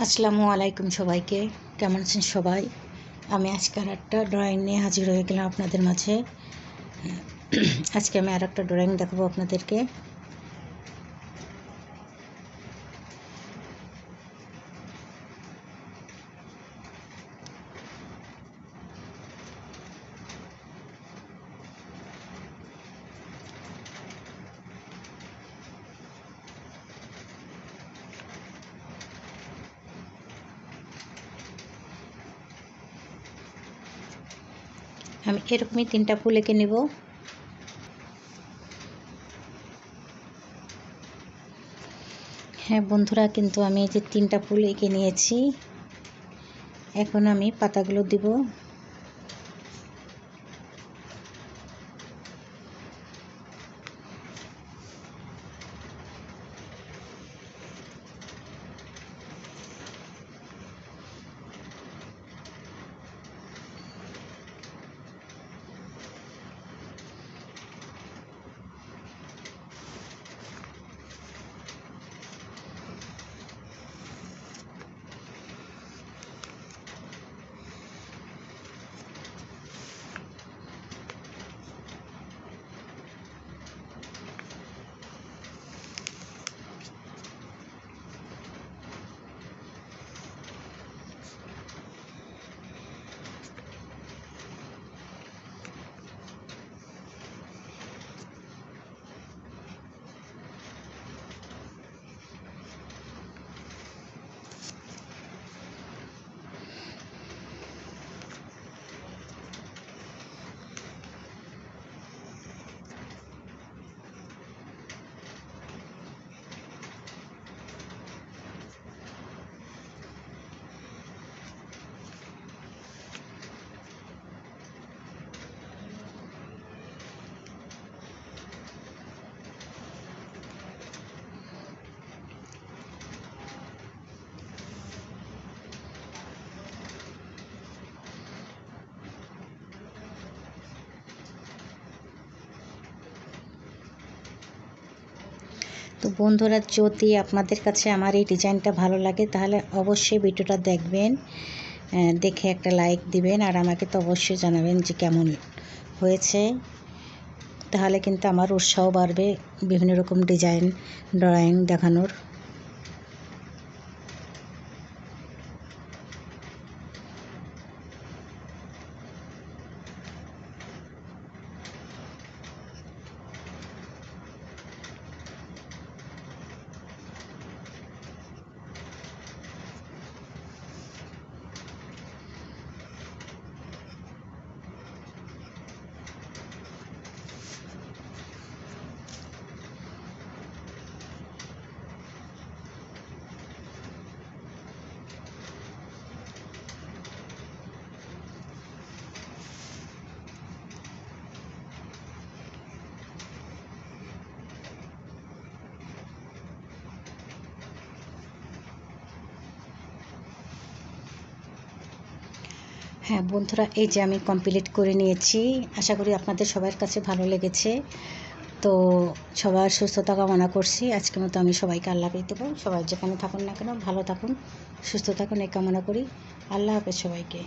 আসসালামু আলাইকুম সবাইকে। কেমন আছেন সবাই? আমি আজকে আর একটা ড্রয়িং নিয়ে হাজির হয়ে গেলাম আপনাদের মাঝে। আজকে আমি আর একটা ড্রয়িং দেখাবো আপনাদেরকে। আমি এরকমই 3টা ফুল এঁকে নেব। হ্যাঁ বন্ধুরা, কিন্তু আমি এই যে 3টা ফুল এঁকে নিয়েছি। এখন আমি পাতাগুলো দিব। তো বন্ধুরা, যদি আপনাদের কাছে আমার এই ডিজাইনটা ভালো লাগে তাহলে অবশ্যই ভিডিওটা দেখবেন, দেখে একটা লাইক দিবেন, আর আমাকে তো অবশ্যই জানাবেন যে কেমন হয়েছে। তাহলে কিন্তু আমার উৎসাহ বাড়বে বিভিন্ন রকম ডিজাইন ড্রয়িং দেখানোর। হ্যাঁ বন্ধুরা, এই যে আমি কমপ্লিট করে নিয়েছি। আশা করি আপনাদের সবার কাছে ভালো লেগেছে। তো সবার সুস্থতা কামনা করছি। আজকের মতো আমি সবাইকে আল্লাহ হাফেজ দেবো। সবাই যেখানে থাকুন না কেন ভালো থাকুন, সুস্থ থাকুন, এই কামনা করি। আল্লাহ হাফেজ সবাইকে।